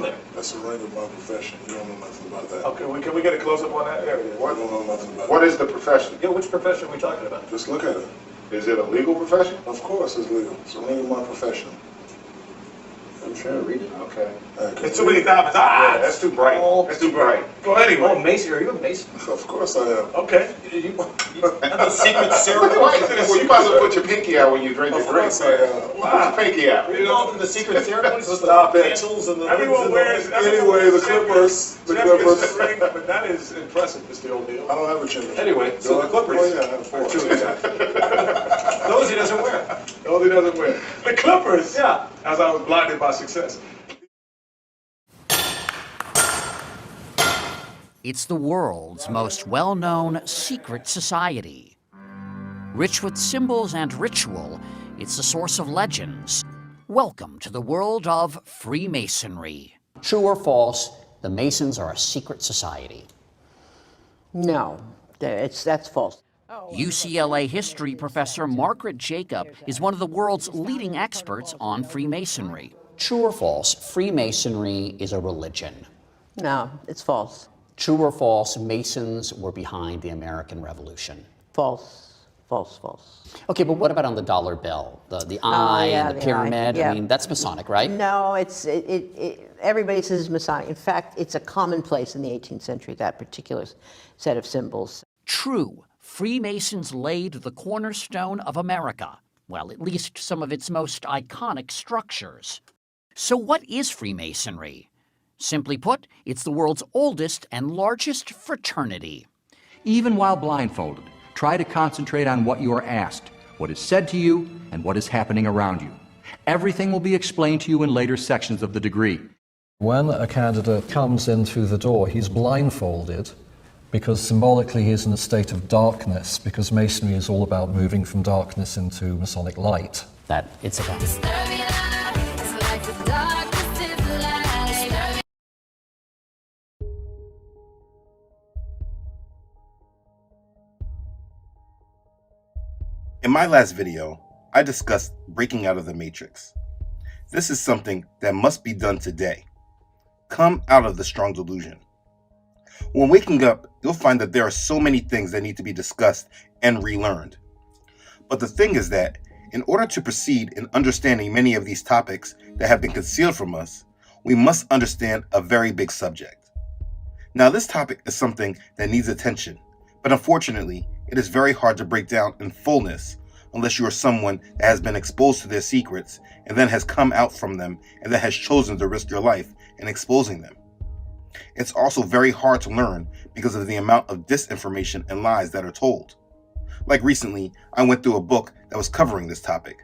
there? That's a rank of my profession. You don't know nothing about that. Okay, can we get a close-up on that area? You don't know nothing about What that. is the profession? Yeah, which profession are we talking about? Just look at it. Is it a legal profession? Of course it's legal. It's a rank of my profession. I'm trying to read it. Okay. It's too many diamonds. Yeah, that's too bright. That's too bright. Go anyway. Oh, Mason, are you a Mason? Of course I am. Okay. You have a secret ceremony? Well, you might as well put your pinky out when you drink Of your drink. course I am. Put your pinky out. You know the secret ceremonies? Stop it. Everyone wears. Anyway, the Clippers. The Clippers. Ring, but that is impressive, Mr. O'Neal. I don't have a championship. Anyway, so the Clippers. Oh, yeah, I have four. Those he doesn't wear. Those he doesn't wear. The Clippers. Yeah. As I was blinded by success. It's the world's most well-known secret society. Rich with symbols and ritual, it's a source of legends. Welcome to the world of Freemasonry. True or false, the Masons are a secret society. No, that's false. UCLA history professor Margaret Jacob is one of the world's leading experts on Freemasonry. True or false, Freemasonry is a religion. No, it's false. True or false, Masons were behind the American Revolution. False. False, false. Okay, but what about on the dollar bill? The eye and the pyramid? eye, yeah. I mean, that's Masonic, right? No, everybody says Masonic. In fact, it's a commonplace in the 18th century, that particular set of symbols. True. Freemasons laid the cornerstone of America. Well, at least some of its most iconic structures. So what is Freemasonry? Simply put, it's the world's oldest and largest fraternity. Even while blindfolded, try to concentrate on what you are asked, what is said to you, and what is happening around you. Everything will be explained to you in later sections of the degree. When a candidate comes in through the door, he's blindfolded because symbolically he's in a state of darkness, because Masonry is all about moving from darkness into Masonic light. That it's about. In my last video, I discussed breaking out of the matrix. This is something that must be done today. Come out of the strong delusion. When waking up, you'll find that there are so many things that need to be discussed and relearned. But the thing is that, in order to proceed in understanding many of these topics that have been concealed from us, we must understand a very big subject. Now, this topic is something that needs attention, but unfortunately, it is very hard to break down in fullness unless you are someone that has been exposed to their secrets and then has come out from them and then has chosen to risk your life in exposing them. It's also very hard to learn because of the amount of disinformation and lies that are told. Like recently, I went through a book that was covering this topic,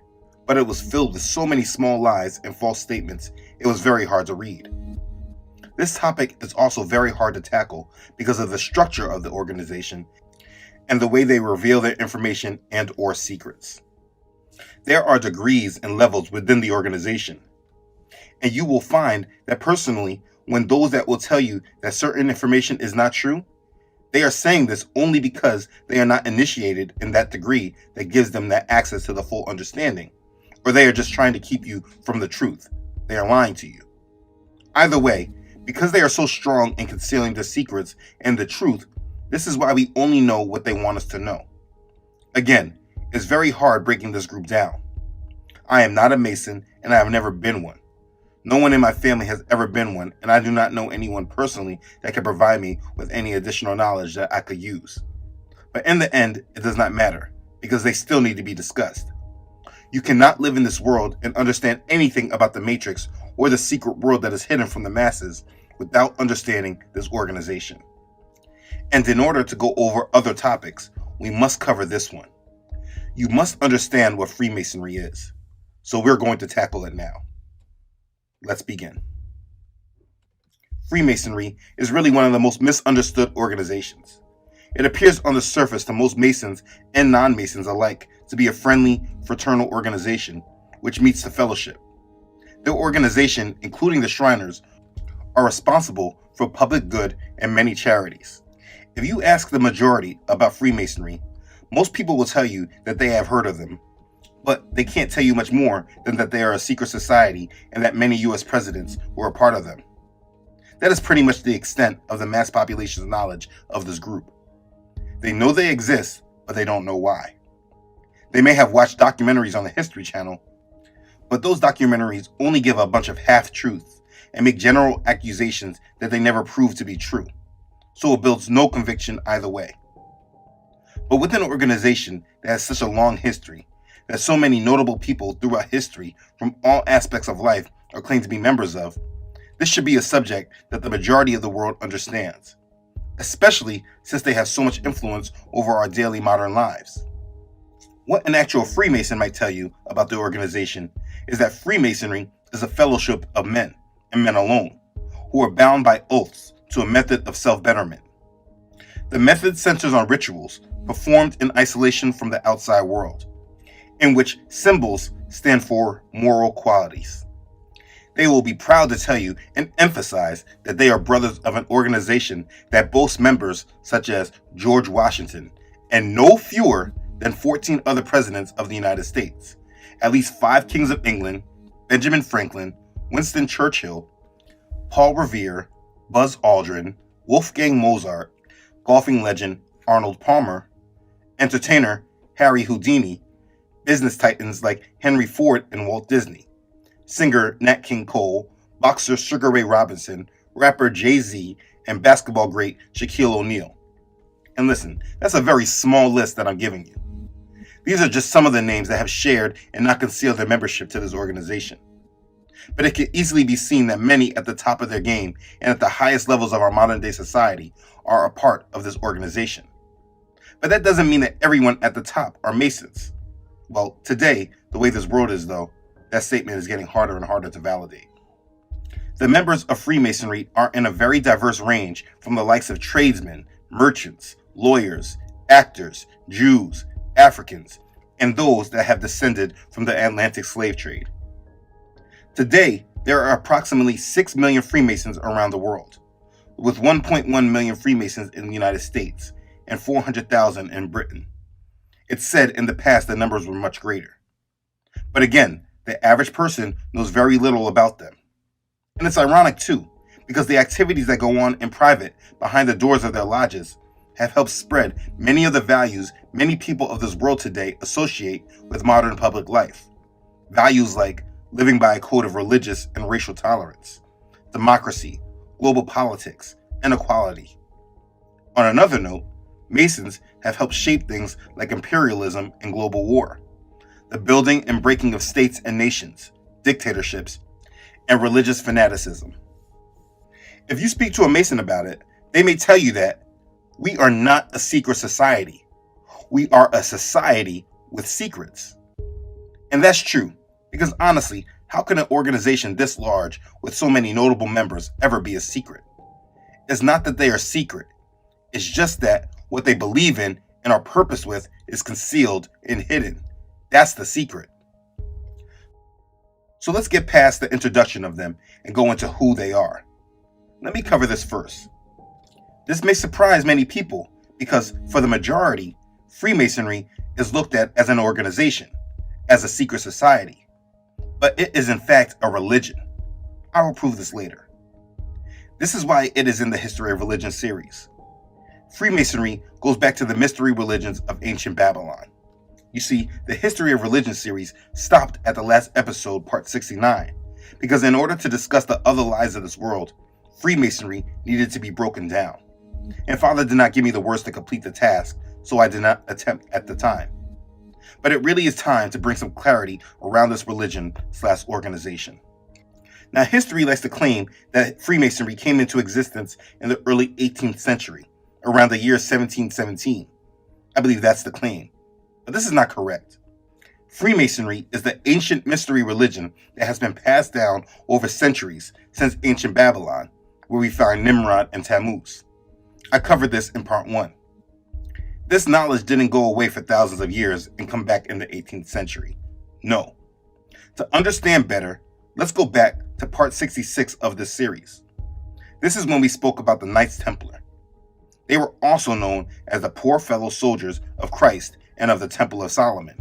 but it was filled with so many small lies and false statements, it was very hard to read. This topic is also very hard to tackle because of the structure of the organization and the way they reveal their information and or secrets. There are degrees and levels within the organization. And you will find that personally, when those that will tell you that certain information is not true, they are saying this only because they are not initiated in that degree that gives them that access to the full understanding, or they are just trying to keep you from the truth. They are lying to you. Either way, because they are so strong in concealing the secrets and the truth, this is why we only know what they want us to know. Again, it's very hard breaking this group down. I am not a Mason, and I have never been one. No one in my family has ever been one, and I do not know anyone personally that can provide me with any additional knowledge that I could use. But in the end, it does not matter, because they still need to be discussed. You cannot live in this world and understand anything about the Matrix or the secret world that is hidden from the masses without understanding this organization. And in order to go over other topics, we must cover this one. You must understand what Freemasonry is. So we're going to tackle it now. Let's begin. Freemasonry is really one of the most misunderstood organizations. It appears on the surface to most Masons and non-Masons alike to be a friendly, fraternal organization which meets the fellowship. The organization, including the Shriners, are responsible for public good and many charities. If you ask the majority about Freemasonry, most people will tell you that they have heard of them, but they can't tell you much more than that they are a secret society and that many US presidents were a part of them. That is pretty much the extent of the mass population's knowledge of this group. They know they exist, but they don't know why. They may have watched documentaries on the History Channel, but those documentaries only give a bunch of half-truths and make general accusations that they never prove to be true, so it builds no conviction either way. But within an organization that has such a long history, that so many notable people throughout history from all aspects of life are claimed to be members of, this should be a subject that the majority of the world understands, especially since they have so much influence over our daily modern lives. What an actual Freemason might tell you about the organization is that Freemasonry is a fellowship of men, and men alone, who are bound by oaths to a method of self-betterment. The method centers on rituals performed in isolation from the outside world, in which symbols stand for moral qualities. They will be proud to tell you and emphasize that they are brothers of an organization that boasts members such as George Washington and no fewer than 14 other presidents of the United States, at least 5 kings of England, Benjamin Franklin, Winston Churchill, Paul Revere, Buzz Aldrin, Wolfgang Mozart, golfing legend Arnold Palmer, entertainer Harry Houdini, business titans like Henry Ford and Walt Disney, singer Nat King Cole, boxer Sugar Ray Robinson, rapper Jay-Z, and basketball great Shaquille O'Neal. And listen, that's a very small list that I'm giving you. These are just some of the names that have shared and not concealed their membership to this organization. But it can easily be seen that many at the top of their game and at the highest levels of our modern day society are a part of this organization. But that doesn't mean that everyone at the top are Masons. Well, today, the way this world is though, that statement is getting harder and harder to validate. The members of Freemasonry are in a very diverse range from the likes of tradesmen, merchants, lawyers, actors, Jews, Africans, and those that have descended from the Atlantic slave trade. Today, there are approximately 6 million Freemasons around the world, with 1.1 million Freemasons in the United States and 400,000 in Britain. It's said in the past the numbers were much greater. But again, the average person knows very little about them. And it's ironic too, because the activities that go on in private behind the doors of their lodges have helped spread many of the values many people of this world today associate with modern public life. Values like living by a code of religious and racial tolerance, democracy, global politics, and equality. On another note, Masons have helped shape things like imperialism and global war, the building and breaking of states and nations, dictatorships, and religious fanaticism. If you speak to a Mason about it, they may tell you that we are not a secret society. We are a society with secrets. And that's true, because honestly, how can an organization this large with so many notable members ever be a secret? It's not that they are secret. It's just that what they believe in and are purposed with is concealed and hidden. That's the secret. So let's get past the introduction of them and go into who they are. Let me cover this first. This may surprise many people because, for the majority, Freemasonry is looked at as an organization, as a secret society. But it is in fact a religion. I will prove this later. This is why it is in the History of Religion series. Freemasonry goes back to the mystery religions of ancient Babylon. You see, the History of Religion series stopped at the last episode, part 69, because in order to discuss the other lies of this world, Freemasonry needed to be broken down. And Father did not give me the words to complete the task, so I did not attempt at the time. But it really is time to bring some clarity around this religion/organization. Now, history likes to claim that Freemasonry came into existence in the early 18th century, around the year 1717. I believe that's the claim. But this is not correct. Freemasonry is the ancient mystery religion that has been passed down over centuries since ancient Babylon, where we find Nimrod and Tammuz. I covered this in part 1. This knowledge didn't go away for thousands of years and come back in the 18th century. No. To understand better, let's go back to part 66 of this series. This is when we spoke about the Knights Templar. They were also known as the poor fellow soldiers of Christ and of the Temple of Solomon,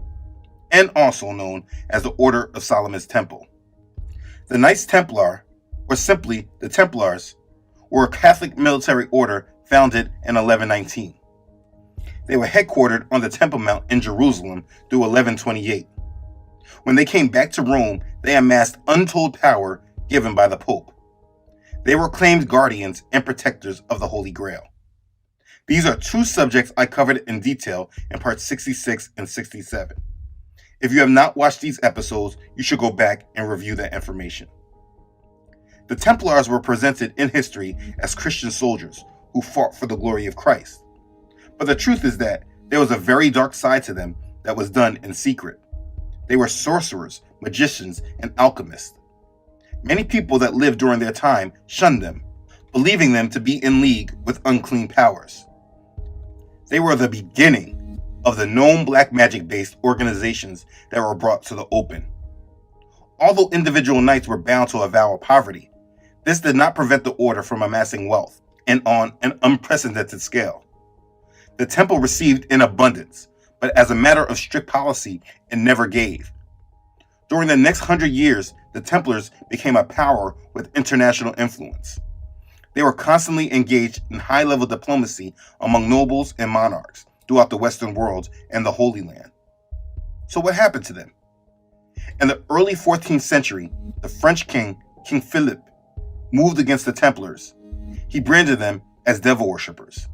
and also known as the Order of Solomon's Temple. The Knights Templar, or simply the Templars, were a Catholic military order founded in 1119. They were headquartered on the Temple Mount in Jerusalem through 1128. When they came back to Rome, they amassed untold power given by the Pope. They were claimed guardians and protectors of the Holy Grail. These are two subjects I covered in detail in parts 66 and 67. If you have not watched these episodes, you should go back and review that information. The Templars were presented in history as Christian soldiers who fought for the glory of Christ. But the truth is that there was a very dark side to them that was done in secret. They were sorcerers, magicians, and alchemists. Many people that lived during their time shunned them, believing them to be in league with unclean powers. They were the beginning of the known black magic-based organizations that were brought to the open. Although individual knights were bound to a vow of poverty, this did not prevent the order from amassing wealth, and on an unprecedented scale. The temple received in abundance, but as a matter of strict policy, it never gave. During the next 100 years, the Templars became a power with international influence. They were constantly engaged in high-level diplomacy among nobles and monarchs throughout the Western world and the Holy Land. So what happened to them? In the early 14th century, the French king, King Philip, moved against the Templars. He branded them as devil worshippers.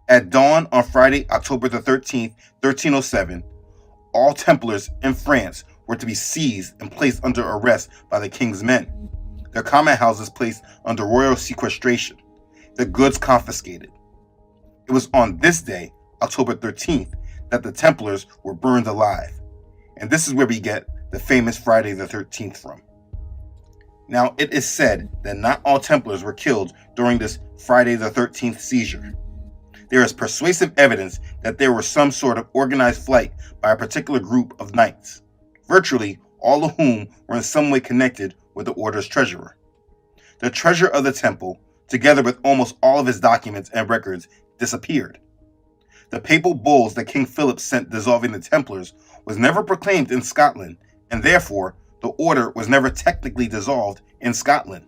At dawn on Friday, October the 13th, 1307, all Templars in France were to be seized and placed under arrest by the king's men, their common houses placed under royal sequestration, their goods confiscated. It was on this day, October 13th, that the Templars were burned alive. And this is where we get the famous Friday the 13th from. Now, it is said that not all Templars were killed during this Friday the 13th seizure. There is persuasive evidence that there was some sort of organized flight by a particular group of knights, virtually all of whom were in some way connected with the order's treasurer. The treasure of the temple, together with almost all of his documents and records, disappeared. The papal bulls that King Philip sent dissolving the Templars was never proclaimed in Scotland, and therefore the order was never technically dissolved in Scotland.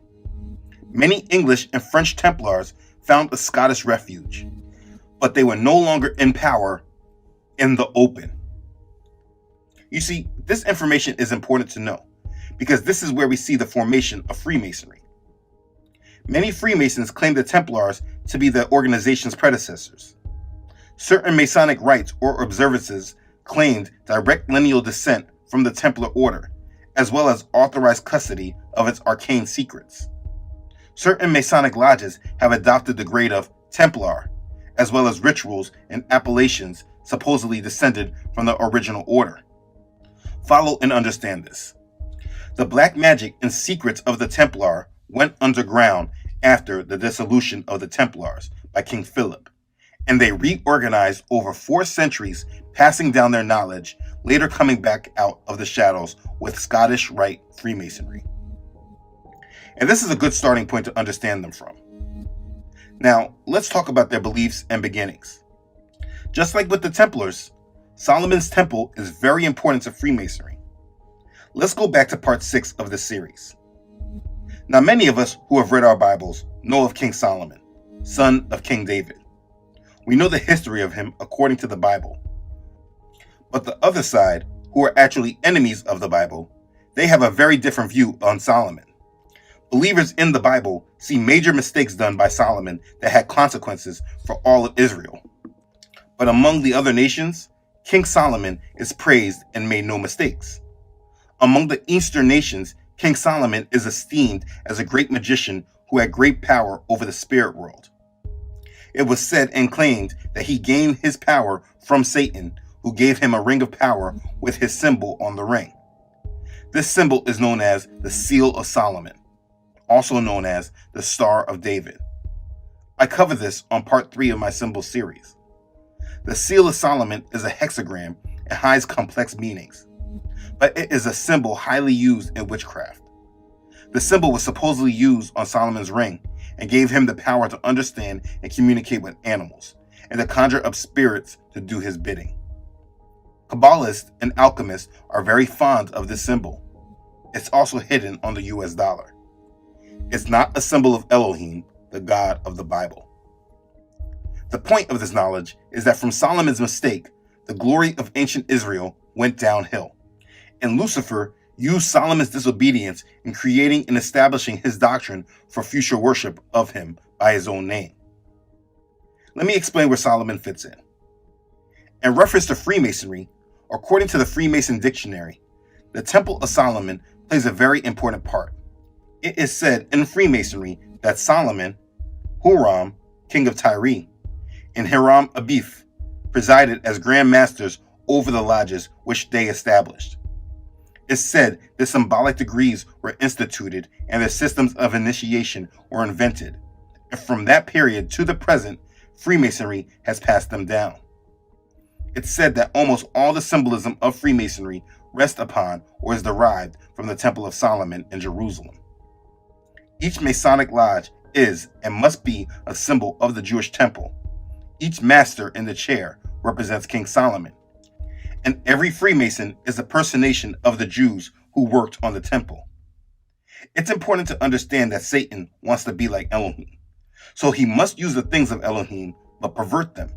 Many English and French Templars found a Scottish refuge, but they were no longer in power in the open. You see, this information is important to know, because this is where we see the formation of Freemasonry. Many Freemasons claim the Templars to be the organization's predecessors. Certain Masonic rites or observances claimed direct lineal descent from the Templar order, as well as authorized custody of its arcane secrets. Certain Masonic lodges have adopted the grade of Templar, as well as rituals and appellations supposedly descended from the original order. Follow and understand this. The black magic and secrets of the Templar went underground after the dissolution of the Templars by King Philip, and they reorganized over 4 centuries, passing down their knowledge, later coming back out of the shadows with Scottish Rite Freemasonry. And this is a good starting point to understand them from. Now, let's talk about their beliefs and beginnings. Just like with the Templars, Solomon's Temple is very important to Freemasonry. Let's go back to part 6 of this series. Now, many of us who have read our Bibles know of King Solomon, son of King David. We know the history of him according to the Bible. But the other side, who are actually enemies of the Bible, they have a very different view on Solomon. Believers in the Bible see major mistakes done by Solomon that had consequences for all of Israel. But among the other nations, King Solomon is praised and made no mistakes. Among the Eastern nations, King Solomon is esteemed as a great magician who had great power over the spirit world. It was said and claimed that he gained his power from Satan, who gave him a ring of power with his symbol on the ring. This symbol is known as the Seal of Solomon, also known as the Star of David. I cover this on part 3 of my symbol series. The Seal of Solomon is a hexagram and hides complex meanings, but it is a symbol highly used in witchcraft. The symbol was supposedly used on Solomon's ring and gave him the power to understand and communicate with animals, and to conjure up spirits to do his bidding. Kabbalists and alchemists are very fond of this symbol. It's also hidden on the US dollar. It's not a symbol of Elohim, the God of the Bible. The point of this knowledge is that from Solomon's mistake, the glory of ancient Israel went downhill, and Lucifer used Solomon's disobedience in creating and establishing his doctrine for future worship of him by his own name. Let me explain where Solomon fits in. In reference to Freemasonry, according to the Freemason dictionary, the Temple of Solomon plays a very important part. It is said in Freemasonry that Solomon, Huram, king of Tyre, and Hiram Abif presided as grand masters over the lodges which they established. It's said the symbolic degrees were instituted and the systems of initiation were invented, and from that period to the present, Freemasonry has passed them down. It's said that almost all the symbolism of Freemasonry rests upon or is derived from the Temple of Solomon in Jerusalem. Each Masonic lodge is and must be a symbol of the Jewish temple. Each master in the chair represents King Solomon, and every Freemason is a personation of the Jews who worked on the temple. It's important to understand that Satan wants to be like Elohim, so he must use the things of Elohim but pervert them.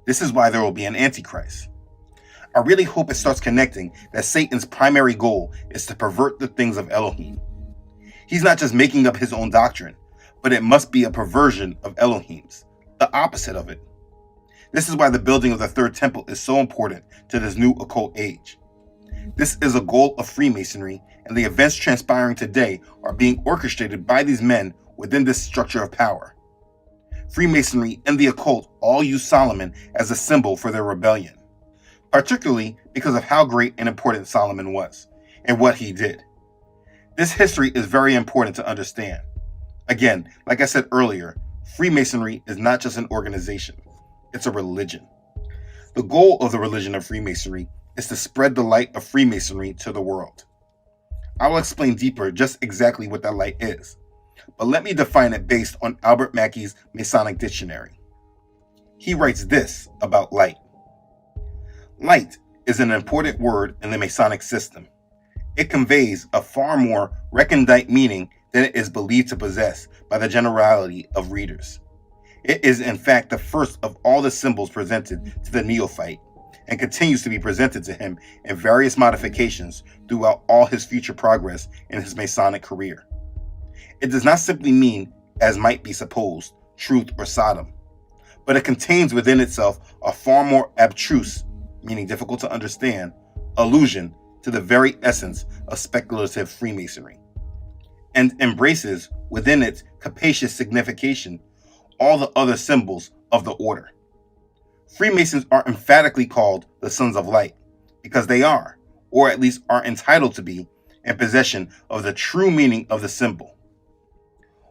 This is why there will be an Antichrist. I really hope it starts connecting that Satan's primary goal is to pervert the things of Elohim. He's not just making up his own doctrine, but it must be a perversion of Elohim's, the opposite of it. This is why the building of the third temple is so important to this new occult age. This is a goal of Freemasonry, and the events transpiring today are being orchestrated by these men within this structure of power. Freemasonry and the occult all use Solomon as a symbol for their rebellion, particularly because of how great and important Solomon was and what he did. This history is very important to understand. Again, like I said earlier, Freemasonry is not just an organization, it's a religion. The goal of the religion of Freemasonry is to spread the light of Freemasonry to the world. I will explain deeper just exactly what that light is, but let me define it based on Albert Mackey's Masonic Dictionary. He writes this about light. Light is an important word in the Masonic system. It conveys a far more recondite meaning than it is believed to possess by the generality of readers. It is in fact the first of all the symbols presented to the neophyte, and continues to be presented to him in various modifications throughout all his future progress in his Masonic career. It does not simply mean, as might be supposed, truth or Sodom, but it contains within itself a far more abstruse, meaning difficult to understand, allusion to the very essence of speculative Freemasonry, and embraces within its capacious signification all the other symbols of the order. Freemasons are emphatically called the Sons of Light because they are, or at least are entitled to be, in possession of the true meaning of the symbol,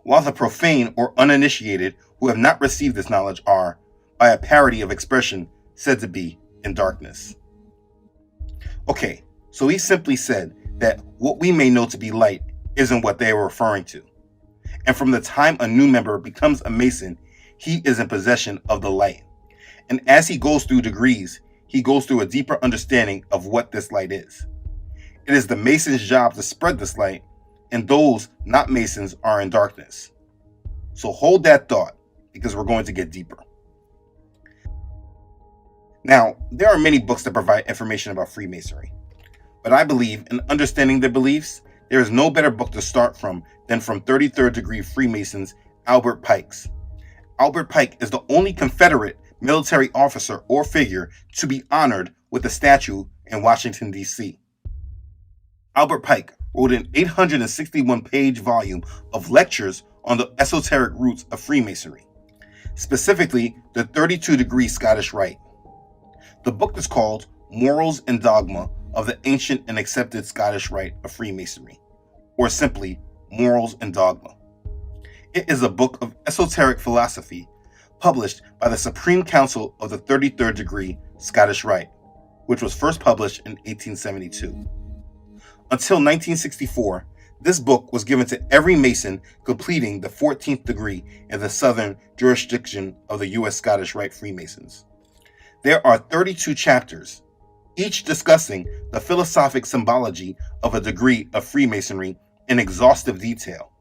while the profane or uninitiated who have not received this knowledge are, by a parody of expression, said to be in darkness. Okay, so he simply said that what we may know to be light isn't what they are referring to. And from the time a new member becomes a Mason, he is in possession of the light. And as he goes through degrees, he goes through a deeper understanding of what this light is. It is the Mason's job to spread this light, and those not Masons are in darkness. So hold that thought, because we're going to get deeper. Now, there are many books that provide information about Freemasonry, but I believe in understanding their beliefs, there is no better book to start from than from 33rd Degree Freemasons Albert Pike's. Albert Pike is the only Confederate military officer or figure to be honored with a statue in Washington, D.C. Albert Pike wrote an 861-page volume of lectures on the esoteric roots of Freemasonry, specifically the 32-degree Scottish Rite. The book is called Morals and Dogma of the Ancient and Accepted Scottish Rite of Freemasonry, or simply Morals and Dogma. It is a book of esoteric philosophy published by the Supreme Council of the 33rd Degree Scottish Rite, which was first published in 1872. Until 1964, this book was given to every Mason completing the 14th degree in the southern jurisdiction of the U.S. Scottish Rite Freemasons. There are 32 chapters, each discussing the philosophic symbology of a degree of Freemasonry in exhaustive detail.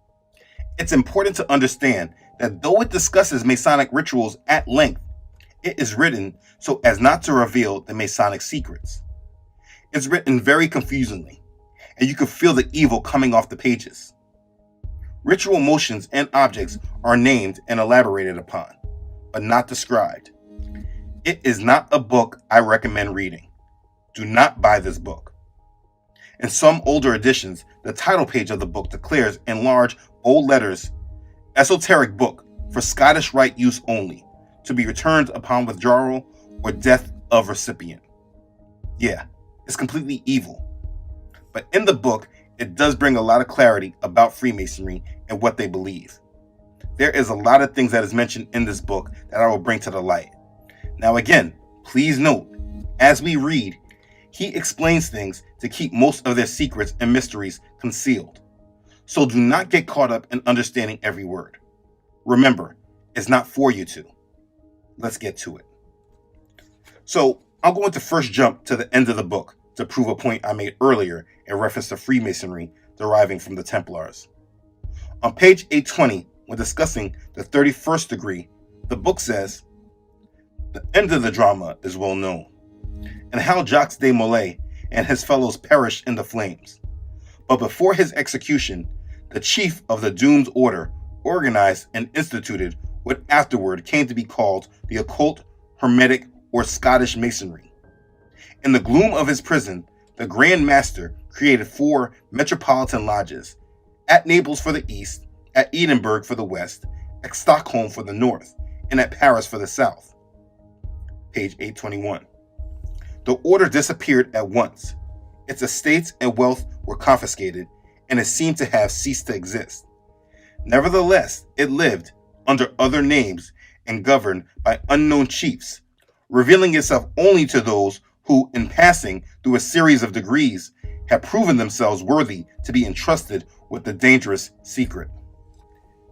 It's important to understand that though it discusses Masonic rituals at length, it is written so as not to reveal the Masonic secrets. It's written very confusingly, and you can feel the evil coming off the pages. Ritual motions and objects are named and elaborated upon, but not described. It is not a book I recommend reading. Do not buy this book. In some older editions, the title page of the book declares in large, bold letters, "Esoteric book for Scottish Rite use only, to be returned upon withdrawal or death of recipient." Yeah, it's completely evil. But in the book, it does bring a lot of clarity about Freemasonry and what they believe. There is a lot of things that is mentioned in this book that I will bring to the light. Now again, please note, as we read, he explains things to keep most of their secrets and mysteries concealed. So do not get caught up in understanding every word. Remember, it's not for you to. Let's get to it. So I'm going to first jump to the end of the book to prove a point I made earlier in reference to Freemasonry deriving from the Templars. On page 820, when discussing the 31st degree, the book says, "The end of the drama is well known, and how Jacques de Molay and his fellows perished in the flames. But before his execution, the chief of the doomed order organized and instituted what afterward came to be called the occult, hermetic, or Scottish Masonry. In the gloom of his prison, the Grand Master created 4 metropolitan lodges, at Naples for the east, at Edinburgh for the west, at Stockholm for the north, and at Paris for the south." Page 821. "The order disappeared at once. Its estates and wealth were confiscated, and it seemed to have ceased to exist. Nevertheless, it lived under other names and governed by unknown chiefs, revealing itself only to those who, in passing through a series of degrees, have proven themselves worthy to be entrusted with the dangerous secret.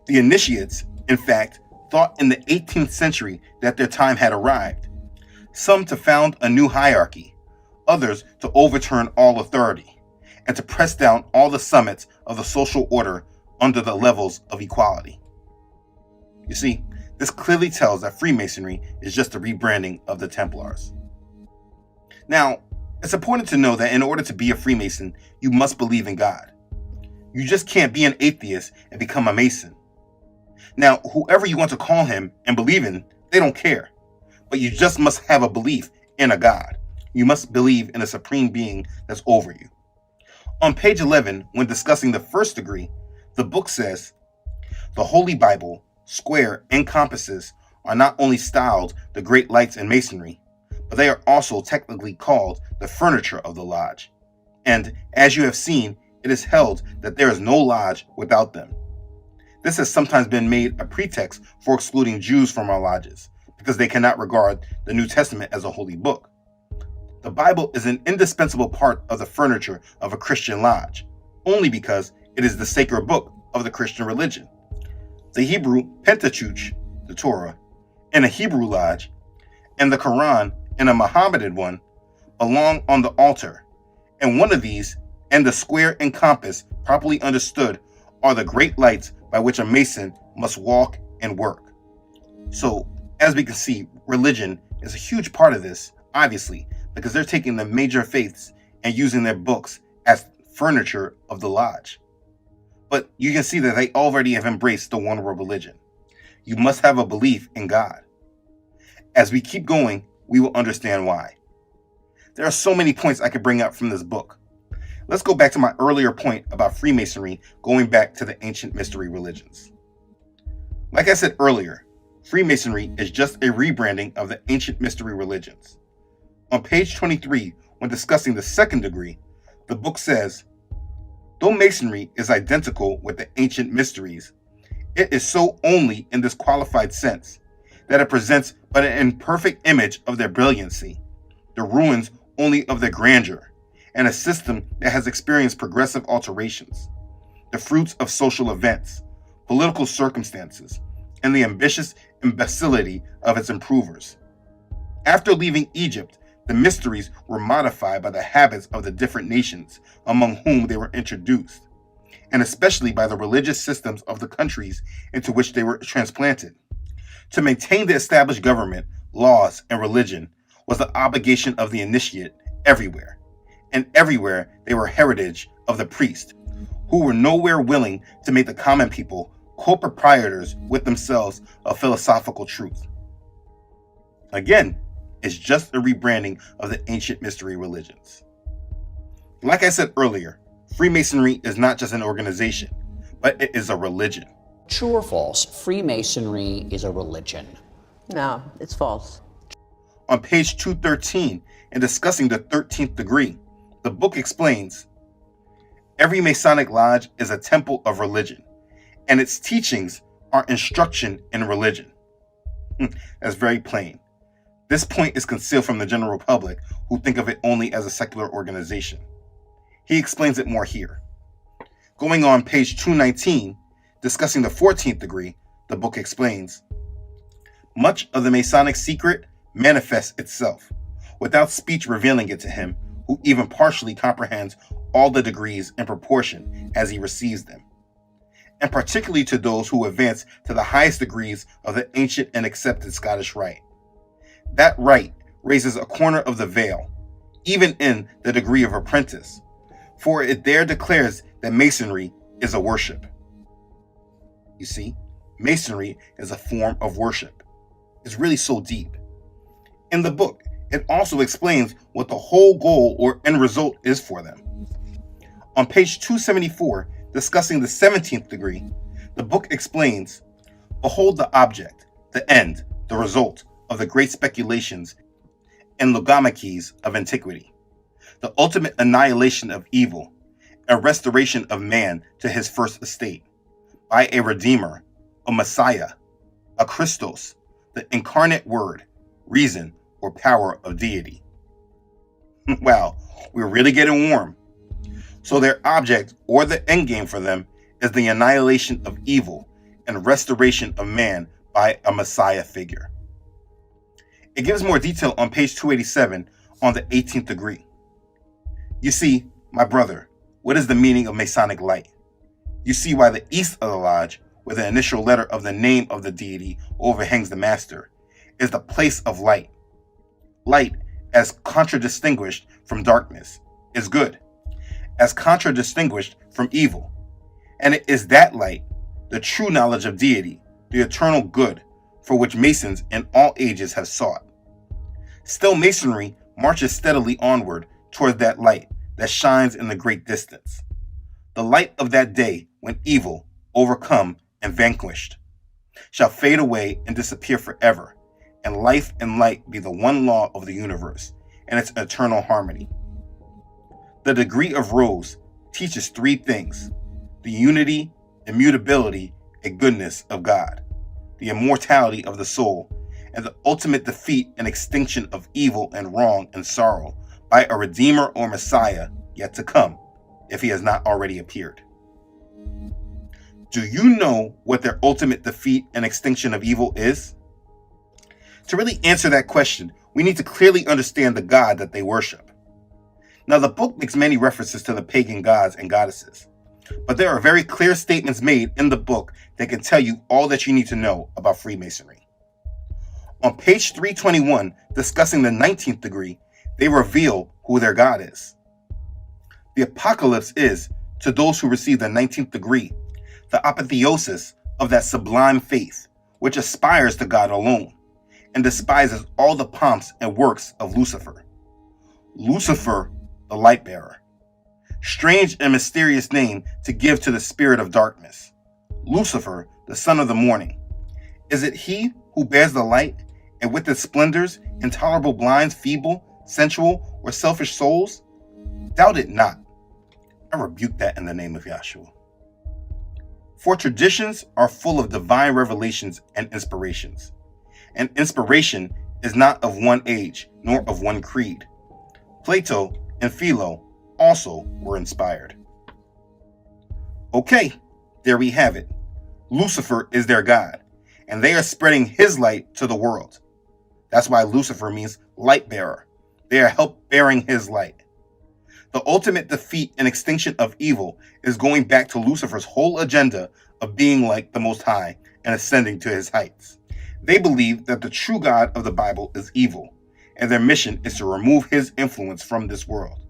The initiates, in fact, thought in the 18th century that their time had arrived, some to found a new hierarchy, others to overturn all authority, and to press down all the summits of the social order under the levels of equality." You see, this clearly tells that Freemasonry is just a rebranding of the Templars. Now, it's important to know that in order to be a Freemason, you must believe in God. You just can't be an atheist and become a Mason. Now, whoever you want to call him and believe in, they don't care. But you just must have a belief in a God. You must believe in a supreme being that's over you. On page 11, when discussing the first degree, the book says, "The Holy Bible, square, and compasses are not only styled the great lights in Masonry, but they are also technically called the furniture of the lodge. And, as you have seen, it is held that there is no lodge without them. This has sometimes been made a pretext for excluding Jews from our lodges, because they cannot regard the New Testament as a holy book. The Bible is an indispensable part of the furniture of a Christian lodge, only because it is the sacred book of the Christian religion. The Hebrew Pentateuch, the Torah, in a Hebrew lodge, and the Quran in a Mohammedan one, belong on the altar, and one of these, and the square and compass, properly understood, are the great lights by which a Mason must walk and work." So, as we can see, religion is a huge part of this, obviously, because they're taking the major faiths and using their books as furniture of the lodge. But you can see that they already have embraced the one world religion. You must have a belief in God. As we keep going, we will understand why. There are so many points I could bring up from this book. Let's go back to my earlier point about Freemasonry going back to the ancient mystery religions. Like I said earlier, Freemasonry is just a rebranding of the ancient mystery religions. On page 23, when discussing the second degree, the book says, "Though Masonry is identical with the ancient mysteries, it is so only in this qualified sense, that it presents but an imperfect image of their brilliancy, the ruins only of their grandeur, and a system that has experienced progressive alterations, the fruits of social events, political circumstances, and the ambitious imbecility of its improvers. After leaving Egypt, the mysteries were modified by the habits of the different nations among whom they were introduced, and especially by the religious systems of the countries into which they were transplanted. To maintain the established government, laws, and religion was the obligation of the initiate everywhere, and everywhere they were heritage of the priest, who were nowhere willing to make the common people co-proprietors with themselves of philosophical truth. Again, it's just a rebranding of the ancient mystery religions. Like I said earlier, Freemasonry is not just an organization, but it is a religion. True or false, Freemasonry is a religion? No, it's false. On page 213, in discussing the 13th degree, the book explains, every Masonic lodge is a temple of religion, and its teachings are instruction in religion. That's very plain. This point is concealed from the general public, who think of it only as a secular organization. He explains it more here. Going on page 219, discussing the 14th degree, the book explains, much of the Masonic secret manifests itself, without speech revealing it to him who even partially comprehends all the degrees in proportion as he receives them, and particularly to those who advance to the highest degrees of the ancient and accepted Scottish rite. That rite raises a corner of the veil, even in the degree of apprentice, for it there declares that Masonry is a worship. You see, Masonry is a form of worship. It's really so deep. In the book, it also explains what the whole goal or end result is for them. On page 274, discussing the 17th degree, the book explains, behold the object, the end, the result of the great speculations and logomachies of antiquity, the ultimate annihilation of evil and restoration of man to his first estate by a Redeemer, a Messiah, a Christos, the incarnate word, reason, or power of deity. Wow, we're really getting warm. So their object, or the end game for them, is the annihilation of evil and restoration of man by a Messiah figure. It gives more detail on page 287 on the 18th degree. You see, my brother, what is the meaning of Masonic light? You see why the east of the lodge, where the initial letter of the name of the deity overhangs the master, is the place of light. Light, as contradistinguished from darkness, is good, as contradistinguished from evil. And it is that light, the true knowledge of deity, the eternal good, for which Masons in all ages have sought. Still, Masonry marches steadily onward toward that light that shines in the great distance. The light of that day when evil, overcome and vanquished, shall fade away and disappear forever, and life and light be the one law of the universe and its eternal harmony. The degree of Rose teaches three things: the unity, immutability, and goodness of God, the immortality of the soul, and the ultimate defeat and extinction of evil and wrong and sorrow by a Redeemer or Messiah yet to come, if he has not already appeared. Do you know what their ultimate defeat and extinction of evil is? To really answer that question, we need to clearly understand the God that they worship. Now, the book makes many references to the pagan gods and goddesses, but there are very clear statements made in the book that can tell you all that you need to know about Freemasonry. On page 321, discussing the 19th degree, they reveal who their God is. The apocalypse is, to those who receive the 19th degree, the apotheosis of that sublime faith, which aspires to God alone, and despises all the pomps and works of Lucifer. Lucifer, the light bearer. Strange and mysterious name to give to the spirit of darkness. Lucifer, the son of the morning. Is it he who bears the light, and with its splendors, intolerable blinds feeble, sensual, or selfish souls? Doubt it not. I rebuke that in the name of Yahshua. For traditions are full of divine revelations and inspirations. And inspiration is not of one age, nor of one creed. Plato and Philo also were inspired. Okay, there we have it. Lucifer is their God, and they are spreading his light to the world. That's why Lucifer means light bearer. They are help bearing his light. The ultimate defeat and extinction of evil is going back to Lucifer's whole agenda of being like the Most High and ascending to his heights. They believe that the true God of the Bible is evil, and their mission is to remove his influence from this world.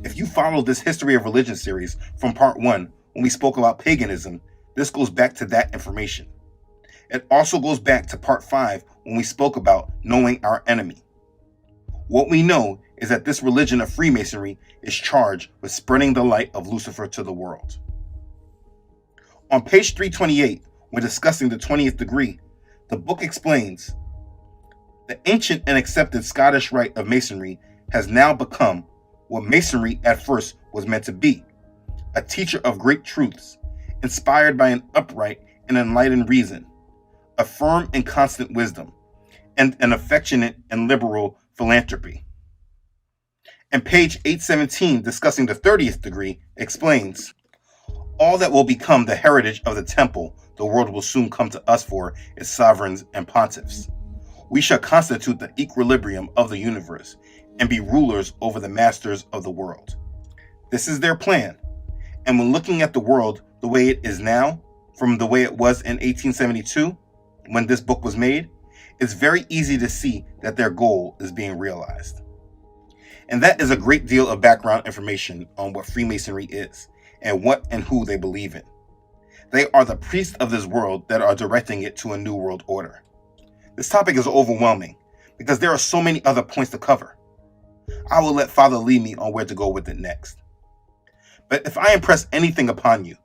If you follow this History of Religion series from part 1, when we spoke about paganism, this goes back to that information. It also goes back to part 5 when we spoke about knowing our enemy. What we know is that this religion of Freemasonry is charged with spreading the light of Lucifer to the world. On page 328, when discussing the 20th degree, the book explains, the ancient and accepted Scottish rite of Masonry has now become what Masonry at first was meant to be, a teacher of great truths, inspired by an upright and enlightened reason, a firm and constant wisdom, and an affectionate and liberal philanthropy. And page 817, discussing the 30th degree, explains, all that will become the heritage of the temple the world will soon come to us for its sovereigns and pontiffs. We shall constitute the equilibrium of the universe and be rulers over the masters of the world. This is their plan. And when looking at the world the way it is now, from the way it was in 1872, when this book was made, it's very easy to see that their goal is being realized. And that is a great deal of background information on what Freemasonry is and what and who they believe in. They are the priests of this world that are directing it to a new world order. This topic is overwhelming because there are so many other points to cover. I will let Father lead me on where to go with it next. But if I impress anything upon you,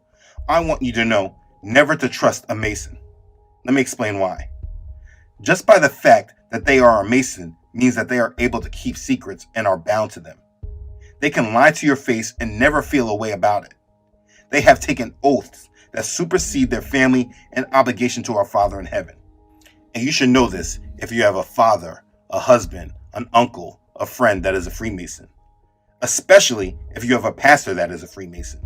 I want you to know never to trust a Mason. Let me explain why. Just by the fact that they are a Mason means that they are able to keep secrets and are bound to them. They can lie to your face and never feel a way about it. They have taken oaths that supersede their family and obligation to our Father in heaven. And you should know this if you have a father, a husband, an uncle, a friend that is a Freemason. Especially if you have a pastor that is a Freemason.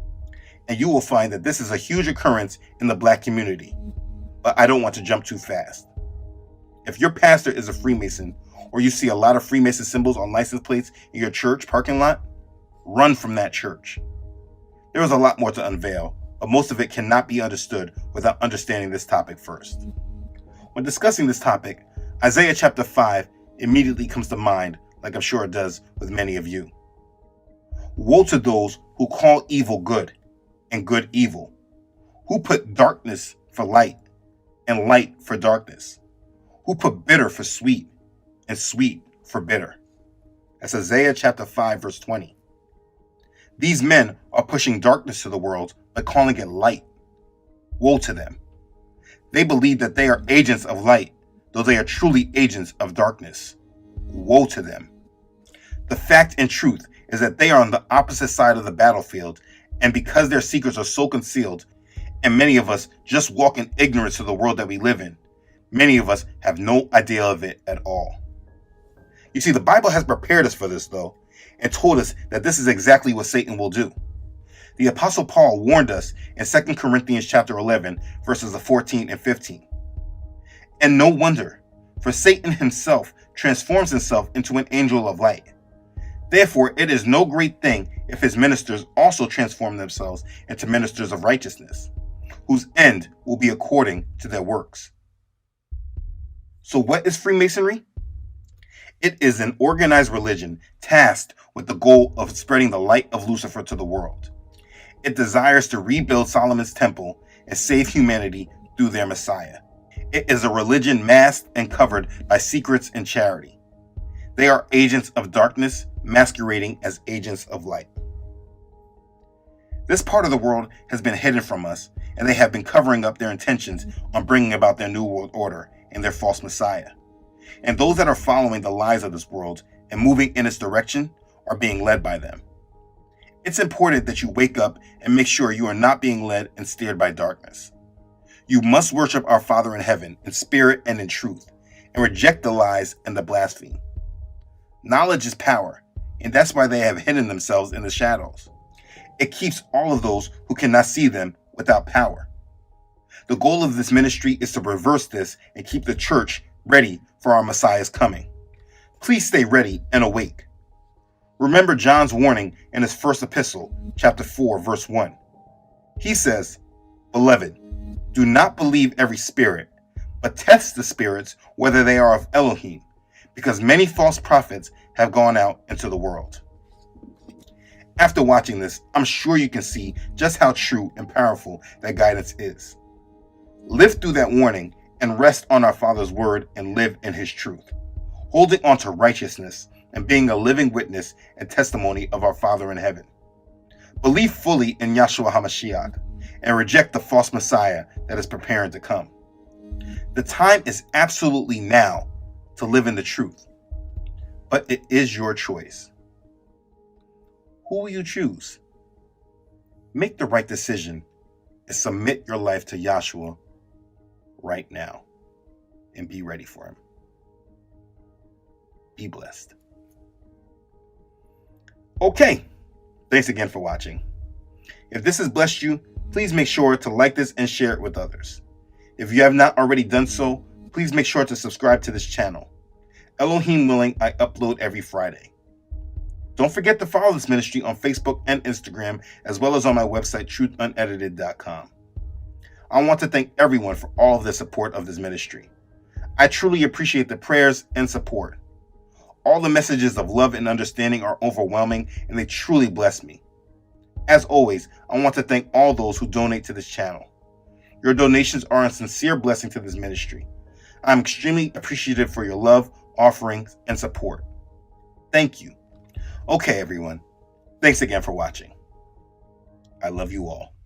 And you will find that this is a huge occurrence in the Black community. But I don't want to jump too fast. If your pastor is a Freemason, or you see a lot of Freemason symbols on license plates in your church parking lot, run from that church. There is a lot more to unveil, but most of it cannot be understood without understanding this topic first. When discussing this topic, Isaiah chapter 5 immediately comes to mind, like I'm sure it does with many of you. Woe to those who call evil good and good evil, who put darkness for light and light for darkness, who put bitter for sweet and sweet for bitter. That's Isaiah chapter 5 verse 20. These men are pushing darkness to the world by calling it light. Woe to them. They believe that they are agents of light, though they are truly agents of darkness. Woe to them. The fact and truth is that they are on the opposite side of the battlefield, and because their secrets are so concealed, and many of us just walk in ignorance of the world that we live in, many of us have no idea of it at all. You see, the Bible has prepared us for this, though, and told us that this is exactly what Satan will do. The Apostle Paul warned us in 2 Corinthians chapter 11, verses 14 and 15. And no wonder, for Satan himself transforms himself into an angel of light. Therefore, it is no great thing if his ministers also transform themselves into ministers of righteousness, whose end will be according to their works. So what is Freemasonry? It is an organized religion tasked with the goal of spreading the light of Lucifer to the world. It desires to rebuild Solomon's temple and save humanity through their Messiah. It is a religion masked and covered by secrets and charity. They are agents of darkness masquerading as agents of light. This part of the world has been hidden from us, and they have been covering up their intentions on bringing about their new world order and their false Messiah. And those that are following the lies of this world and moving in its direction are being led by them. It's important that you wake up and make sure you are not being led and steered by darkness. You must worship our Father in heaven in spirit and in truth, and reject the lies and the blasphemy. Knowledge is power, and that's why they have hidden themselves in the shadows. It keeps all of those who cannot see them without power. The goal of this ministry is to reverse this and keep the church ready for our Messiah's coming. Please stay ready and awake. Remember John's warning in his first epistle, chapter 4, verse 1. He says, "Beloved, do not believe every spirit, but test the spirits whether they are of Elohim, because many false prophets have gone out into the world." After watching this, I'm sure you can see just how true and powerful that guidance is. Live through that warning and rest on our Father's word and live in his truth, holding on to righteousness and being a living witness and testimony of our Father in heaven. Believe fully in Yahshua HaMashiach and reject the false Messiah that is preparing to come. The time is absolutely now to live in the truth, but it is your choice. Who will you choose? Make the right decision and submit your life to Yahshua right now and be ready for him. Be blessed. Okay, thanks again for watching. If this has blessed you, please make sure to like this and share it with others. If you have not already done so, please make sure to subscribe to this channel. Elohim willing, I upload every Friday. Don't forget to follow this ministry on Facebook and Instagram, as well as on my website, truthunedited.com. I want to thank everyone for all of the support of this ministry. I truly appreciate the prayers and support. All the messages of love and understanding are overwhelming, and they truly bless me. As always, I want to thank all those who donate to this channel. Your donations are a sincere blessing to this ministry. I'm extremely appreciative for your love, offerings, and support. Thank you. Okay, everyone. Thanks again for watching. I love you all.